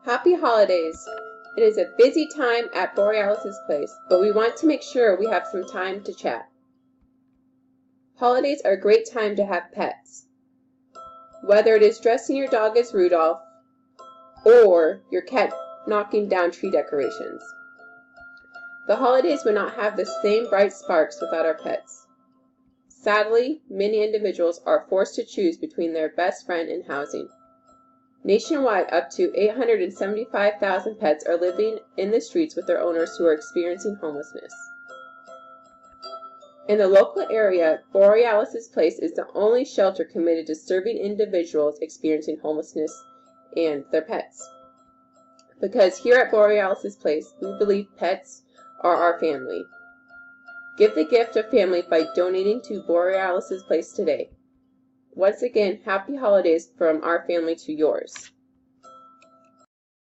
Happy holidays! It is a busy time at Borealis' place, but we want to make sure we have some time to chat. Holidays are a great time to have pets. Whether it is dressing your dog as Rudolph or your cat knocking down tree decorations. The holidays would not have the same bright sparks without our pets. Sadly, many individuals are forced to choose between their best friend and housing. Nationwide, up to 875,000 pets are living in the streets with their owners who are experiencing homelessness. In the local area, Borealis' Place is the only shelter committed to serving individuals experiencing homelessness and their pets. Because here at Borealis' Place, we believe pets are our family. Give the gift of family by donating to Borealis' Place today. Once again, happy holidays from our family to yours.